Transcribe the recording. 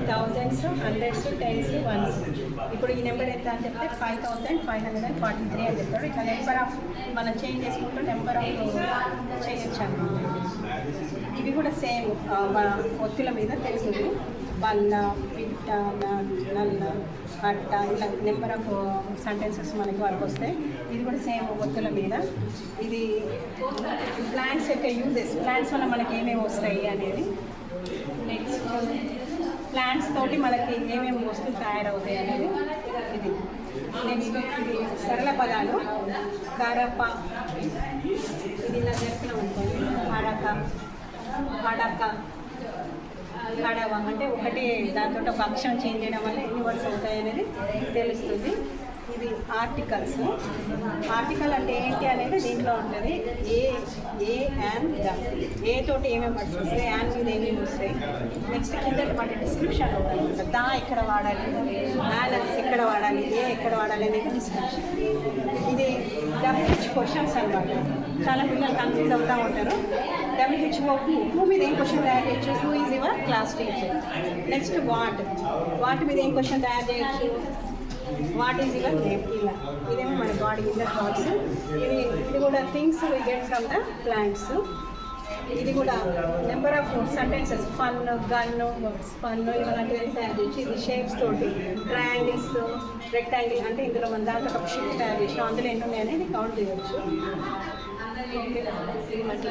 Thousands, hundreds, tense, once. ఇప్పుడు ఈ number ఎంత అని చెప్తే 5543 అని చెప్తాడు. ఇట్లా నెంబర్ ఆఫ్ మనం చేంజ్ చేసుకుంటూ నెంబర్ ఆఫ్ చేయొచ్చు అనమాట. ఇవి కూడా సేమ్ ఒత్తుల మీద తెలుగుది. బల్ల, పిట్ట, నల్ల, అట్ట, ఇలా నెంబర్ ఆఫ్ సెంటెన్సెస్ మనకి వరకు వస్తాయి. ఇది కూడా సేమ్ ఒత్తుల మీద. ఇది ప్లాంట్స్ యొక్క యూజెస్, ప్లాంట్స్ వల్ల మనకి ఏమేమి వస్తాయి అనేది. నెక్స్ట్ ప్లాంట్స్ తోటి మనకి ఏమేమి వస్తువులు తయారవుతాయి అనేది ఇది. నెక్స్ట్ ఇది సరళ పదాలు. కరప, ఇది ఇలా జరిపిన ఉంటుంది. హడక, హడక, హడవ అంటే ఒకటి దాంతో ఒక అక్షరం చేంజ్ చేయడం వల్ల ఎన్ని వర్డ్స్ అవుతాయి అనేది తెలుస్తుంది. ఇది ఆర్టికల్స్. ఆర్టికల్ అంటే ఏంటి అనేది దీంట్లో ఉంటుంది. ఏ అండ్ ద. ఏ తోటి ఏమేమి వర్డ్స్ వస్తాయి, యాన్ మీద ఏమేమి వస్తాయి. నెక్స్ట్ కింద వాటి డిస్క్రిప్షన్ ఉంటుంది. దా ఎక్కడ వాడాలి, యానస్ ఎక్కడ వాడాలి, ఏ ఎక్కడ వాడాలి అనేది డిస్క్రిప్షన్. ఇది WH క్వశ్చన్స్ అనమాట. చాలా పిల్లలు కన్ఫ్యూజ్ అవుతూ ఉంటారు. WHO హూ మీద ఏం క్వశ్చన్ తయారు చేయొచ్చు, who is your class teacher. Next what మీద ఏం క్వశ్చన్ తయారు చేయొచ్చు, వాట్ ఈజ్ యువర్ నేమ్. ఇలా ఇదేమో మన బాడీ ఇన్నర్ థాట్స్. ఇది కూడా things we get from the plants. ఇది కూడా number of sentences, fun, gun, fun ఇలాంటివి తయారు చేసి ఇది షేప్స్ తోటి ట్రయాంగిల్స్, రెక్టాంగిల్ అంటే ఇందులో మన దాంట్లో ఒక షేప్ తయారు చేసినాం, అందులో ఎన్ని ఉన్నాయి అనేది కౌంట్ చేయవచ్చు. ఓకే.